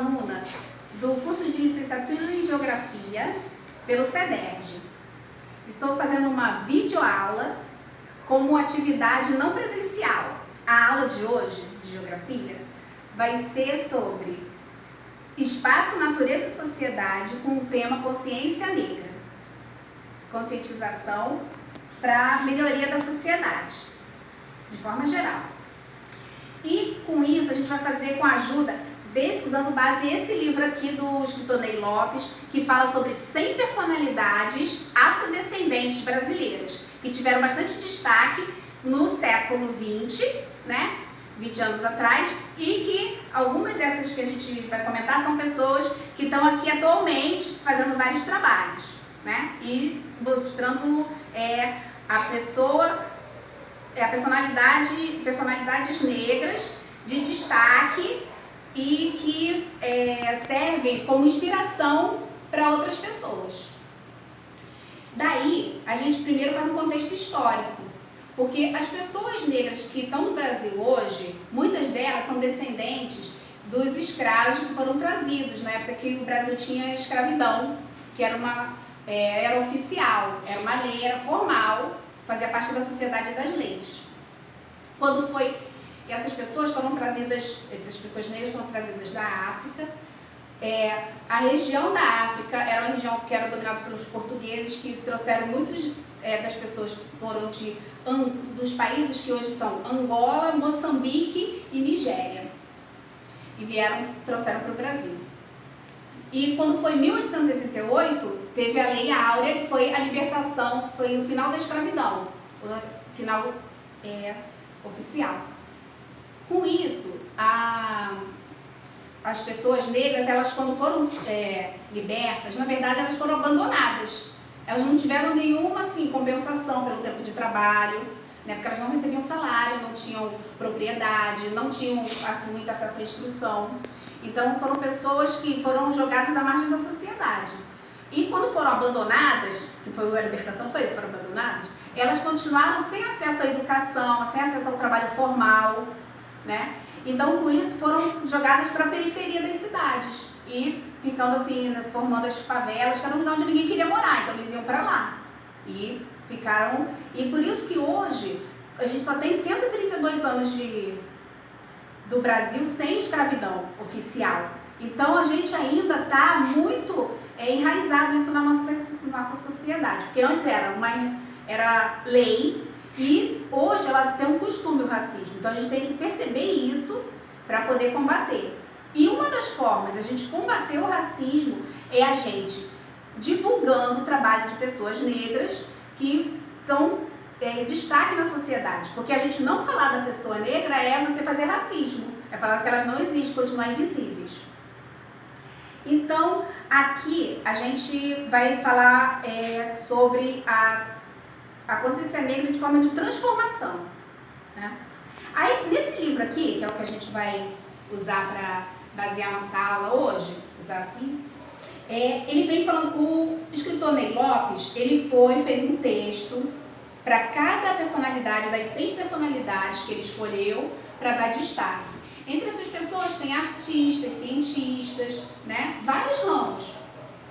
aluna do curso de licenciatura em Geografia pelo CEDERJ. Estou fazendo uma videoaula como atividade não presencial. A aula de hoje, de Geografia, vai ser sobre espaço, natureza e sociedade com o tema consciência negra. Conscientização para a melhoria da sociedade, de forma geral. E com isso a gente vai fazer com a ajuda, usando base esse livro aqui do escritor Ney Lopes, que fala sobre 100 personalidades afrodescendentes brasileiras, que tiveram bastante destaque no século XX, né? 20 anos atrás, e que algumas dessas que a gente vai comentar são pessoas que estão aqui atualmente fazendo vários trabalhos, né? E mostrando personalidades negras de destaque e que servem como inspiração para outras pessoas. Daí, a gente primeiro faz um contexto histórico, porque as pessoas negras que estão no Brasil hoje, muitas delas são descendentes dos escravos que foram trazidos na época que o Brasil tinha escravidão, que era oficial, era uma lei, era formal, fazia parte da sociedade das leis. Quando foi, essas pessoas negras foram trazidas da África. A região da África era uma região que era dominada pelos portugueses, que trouxeram muitas das pessoas foram dos países que hoje são Angola, Moçambique e Nigéria. E trouxeram para o Brasil. E quando foi em 1888, teve a Lei Áurea, que foi a libertação, foi o final da escravidão, o final oficial. Com isso, as pessoas negras, elas quando foram libertas, na verdade elas foram abandonadas. Elas não tiveram nenhuma compensação pelo tempo de trabalho, né, porque elas não recebiam salário, não tinham propriedade, não tinham muito acesso à instrução. Então foram pessoas que foram jogadas à margem da sociedade. E quando foram abandonadas, que foi a libertação, foi isso, foram abandonadas, elas continuaram sem acesso à educação, sem acesso ao trabalho formal, né? Então, com isso, foram jogadas para a periferia das cidades e ficando assim, formando as favelas, que era um lugar onde ninguém queria morar, então eles iam para lá. E ficaram. E por isso que hoje a gente só tem 132 anos do Brasil sem escravidão oficial. Então, a gente ainda está muito enraizado isso na nossa sociedade, porque antes era lei. E hoje ela tem um costume, o racismo. Então a gente tem que perceber isso para poder combater. E uma das formas da gente combater o racismo é a gente divulgando o trabalho de pessoas negras que estão em destaque na sociedade. Porque a gente não falar da pessoa negra é você fazer racismo. É falar que elas não existem, continuar invisíveis. Então, aqui a gente vai falar sobre a consciência negra de forma de transformação, né? Aí, nesse livro aqui, que é o que a gente vai usar para basear nossa aula hoje, ele vem falando, o escritor Ney Lopes, ele fez um texto para cada personalidade, das 100 personalidades que ele escolheu para dar destaque. Entre essas pessoas tem artistas, cientistas, né? Vários ramos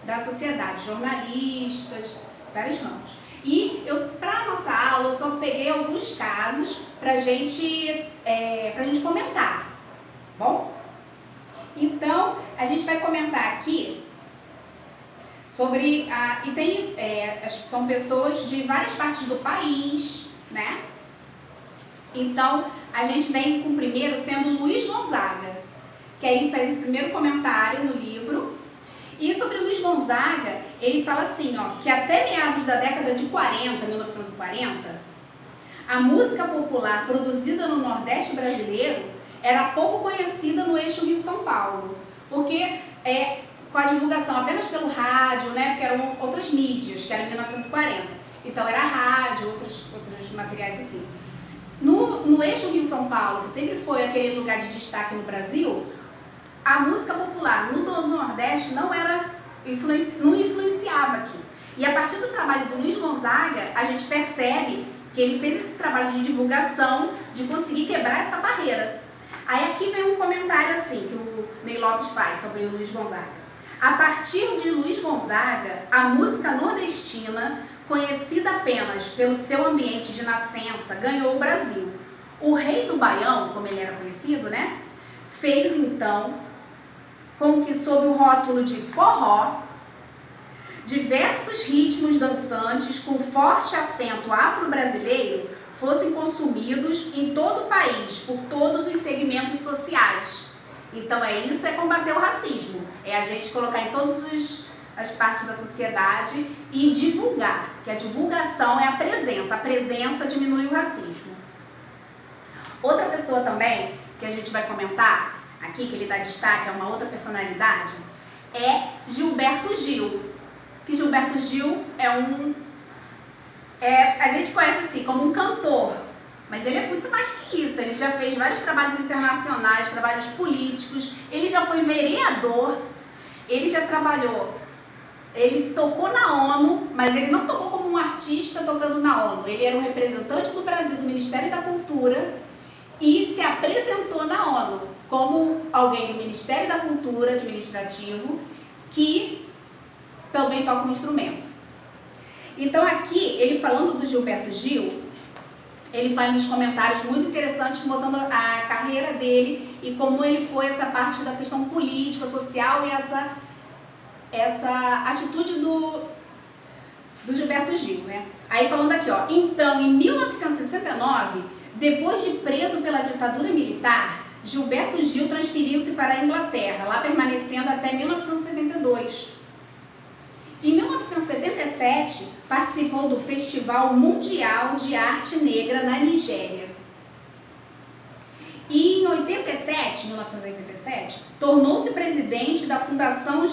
da sociedade, jornalistas, vários ramos. E para a nossa aula, eu só peguei alguns casos para a gente comentar, bom? Então, a gente vai comentar aqui sobre... são pessoas de várias partes do país, né? Então, a gente vem com o primeiro sendo Luiz Gonzaga, que aí ele faz esse primeiro comentário no livro. E sobre Luiz Gonzaga, ele fala assim, que até meados da década de 1940, a música popular produzida no Nordeste brasileiro era pouco conhecida no eixo Rio-São Paulo, porque com a divulgação apenas pelo rádio, né, porque eram outras mídias, que era em 1940. Então era rádio, outros materiais assim. No eixo Rio-São Paulo, que sempre foi aquele lugar de destaque no Brasil, a música popular no Nordeste não influenciava aqui. E a partir do trabalho do Luiz Gonzaga, a gente percebe que ele fez esse trabalho de divulgação, de conseguir quebrar essa barreira. Aí aqui vem um comentário assim, que o Ney Lopes faz sobre o Luiz Gonzaga. A partir de Luiz Gonzaga, a música nordestina, conhecida apenas pelo seu ambiente de nascença, ganhou o Brasil. O rei do Baião, como ele era conhecido, né, fez então com que, sob o rótulo de forró, diversos ritmos dançantes com forte acento afro-brasileiro fossem consumidos em todo o país, por todos os segmentos sociais. Então isso é combater o racismo, é a gente colocar em todas as partes da sociedade e divulgar, que a divulgação é a presença diminui o racismo. Outra pessoa também, que a gente vai comentar aqui, que ele dá destaque, é uma outra personalidade, é Gilberto Gil. Que Gilberto Gil a gente conhece assim como um cantor, mas ele é muito mais que isso. Ele já fez vários trabalhos internacionais, trabalhos políticos, ele já foi vereador, ele já trabalhou, ele tocou na ONU, mas ele não tocou como um artista tocando na ONU, ele era um representante do Brasil do Ministério da Cultura e se apresentou na ONU como alguém do Ministério da Cultura administrativo que também toca um instrumento. Então aqui, ele falando do Gilberto Gil, ele faz uns comentários muito interessantes mostrando a carreira dele e como ele foi essa parte da questão política, social e essa atitude do Gilberto Gil, né? Aí falando aqui, ó, então em 1969, depois de preso pela ditadura militar, Gilberto Gil transferiu-se para a Inglaterra, lá permanecendo até 1972. Em 1977, participou do Festival Mundial de Arte Negra na Nigéria. E em 1987, tornou-se presidente da Fundação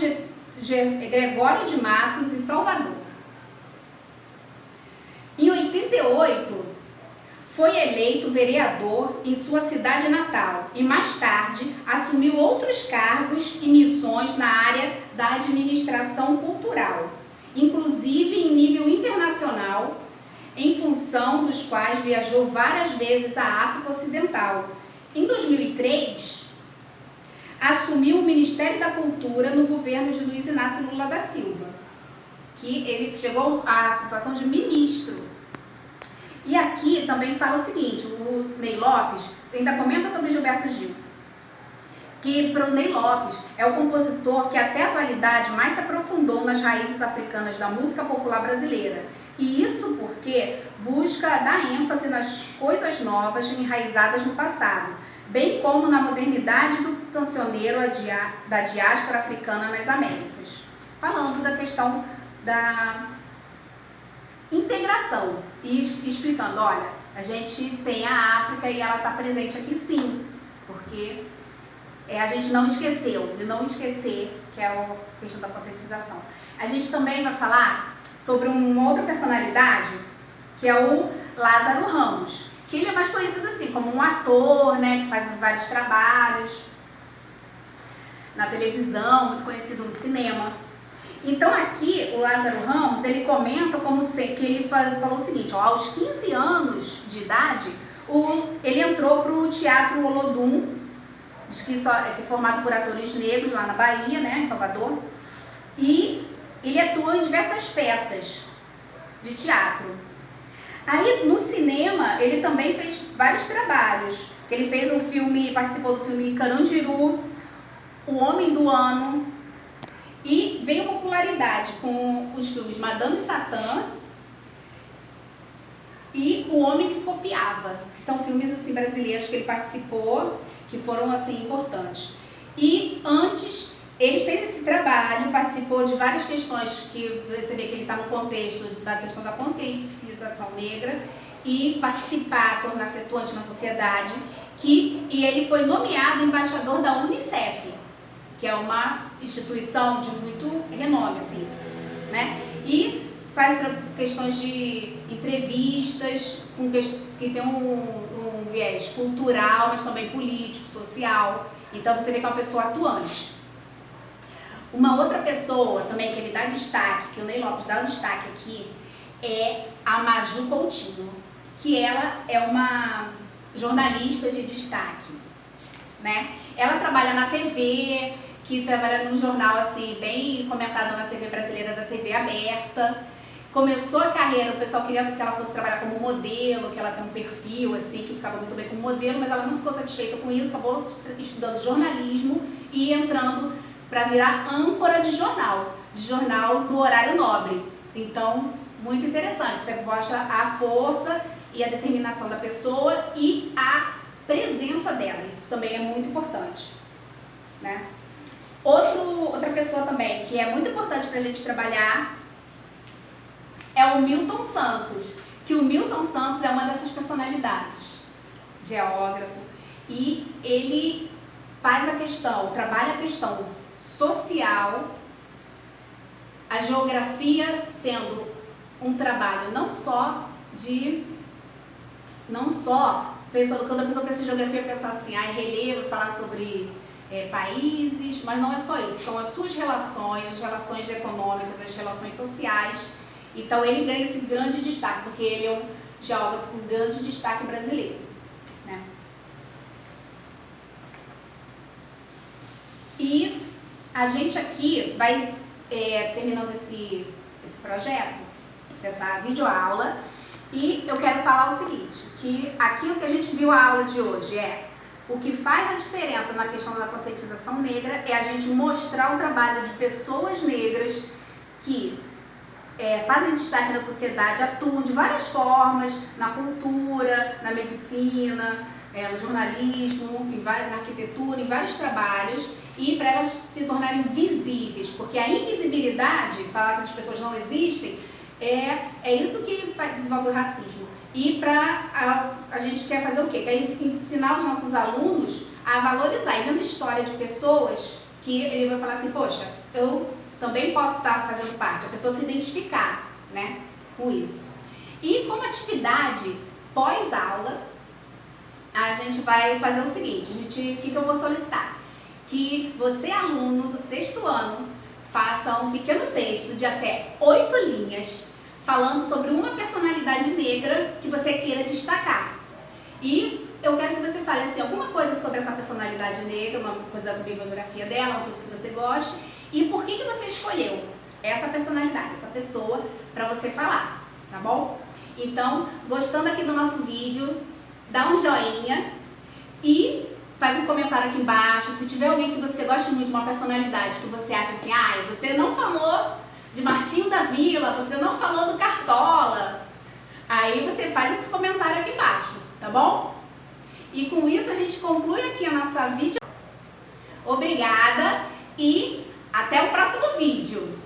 Gregório de Matos em Salvador. Em 88, foi eleito vereador em sua cidade natal e mais tarde assumiu outros cargos e missões na área da administração cultural, inclusive em nível internacional, em função dos quais viajou várias vezes à África Ocidental. Em 2003, assumiu o Ministério da Cultura no governo de Luiz Inácio Lula da Silva, que ele chegou à situação de ministro. E aqui também fala o seguinte, o Ney Lopes ainda comenta sobre Gilberto Gil, que para o Ney Lopes é o compositor que até a atualidade mais se aprofundou nas raízes africanas da música popular brasileira. E isso porque busca dar ênfase nas coisas novas enraizadas no passado, bem como na modernidade do cancioneiro da diáspora africana nas Américas. Falando da questão da integração e explicando, olha, a gente tem a África e ela está presente aqui sim, porque a gente não esqueceu, e não esquecer, que é a questão da conscientização. A gente também vai falar sobre uma outra personalidade, que é o Lázaro Ramos, que ele é mais conhecido assim, como um ator, né, que faz vários trabalhos na televisão, muito conhecido no cinema. Então aqui, o Lázaro Ramos, ele comenta que ele falou o seguinte, ó, aos 15 anos de idade, ele entrou para o Teatro Olodum, que é formado por atores negros lá na Bahia, né, em Salvador, e ele atua em diversas peças de teatro. Aí, no cinema, ele também fez vários trabalhos, que ele fez participou do filme Carandiru, O Homem do Ano, e veio popularidade com os filmes Madame Satã e O Homem que Copiava, que são filmes assim brasileiros que ele participou, que foram assim importantes. E antes ele fez esse trabalho, participou de várias questões que você vê que ele está no contexto da questão da conscientização negra e participar, tornar-se atuante na sociedade, e ele foi nomeado embaixador da Unicef, que é uma instituição de muito renome, assim, né? E faz questões de entrevistas, que tem um viés cultural, mas também político, social. Então você vê que é uma pessoa atuante. Uma outra pessoa também que ele dá destaque, que o Ney Lopes dá destaque aqui, é a Maju Coutinho, que ela é uma jornalista de destaque. né? Ela trabalha na TV, que trabalha num jornal assim, bem comentado na TV brasileira, da TV aberta. Começou a carreira, o pessoal queria que ela fosse trabalhar como modelo, que ela tem um perfil assim, que ficava muito bem como modelo, mas ela não ficou satisfeita com isso, acabou estudando jornalismo e entrando para virar âncora de jornal do horário nobre. Então, muito interessante, você mostra a força e a determinação da pessoa e a presença dela, isso também é muito importante, né? Outra pessoa também que é muito importante para a gente trabalhar é o Milton Santos, que o Milton Santos é uma dessas personalidades, geógrafo, e ele faz a questão, trabalha a questão social, a geografia sendo um trabalho não só, pensando, quando a pessoa pensa em geografia, pensa assim, relevo, falar sobre países, mas não é só isso, são as suas relações, as relações econômicas, as relações sociais. Então ele ganha esse grande destaque, porque ele é um geógrafo com grande destaque brasileiro, né? E a gente aqui vai terminando esse projeto, dessa videoaula, e eu quero falar o seguinte, que aquilo que a gente viu a aula de hoje o que faz a diferença na questão da conscientização negra é a gente mostrar o trabalho de pessoas negras que fazem destaque na sociedade, atuam de várias formas, na cultura, na medicina, no jornalismo, na arquitetura, em vários trabalhos, e para elas se tornarem visíveis, porque a invisibilidade, falar que essas pessoas não existem, é isso que desenvolve o racismo. E para a gente quer fazer o quê? Quer ensinar os nossos alunos a valorizar, e vendo história de pessoas que ele vai falar assim, poxa, eu também posso estar fazendo parte, a pessoa se identificar, né, com isso. E como atividade pós-aula, a gente vai fazer o seguinte, o que eu vou solicitar? Que você, aluno do 6º ano, faça um pequeno texto de até 8 linhas, falando sobre uma personalidade negra que você queira destacar. E eu quero que você fale assim, alguma coisa sobre essa personalidade negra, uma coisa da bibliografia dela, uma coisa que você goste, e por que você escolheu essa personalidade, essa pessoa, para você falar, tá bom? Então, gostando aqui do nosso vídeo, dá um joinha e faz um comentário aqui embaixo. Se tiver alguém que você gosta muito de uma personalidade, que você acha assim, você não falou de Martinho da Vila, você não falou do Cartola, aí você faz esse comentário aqui embaixo, tá bom? E com isso a gente conclui aqui a nossa vídeo. Obrigada e até o próximo vídeo!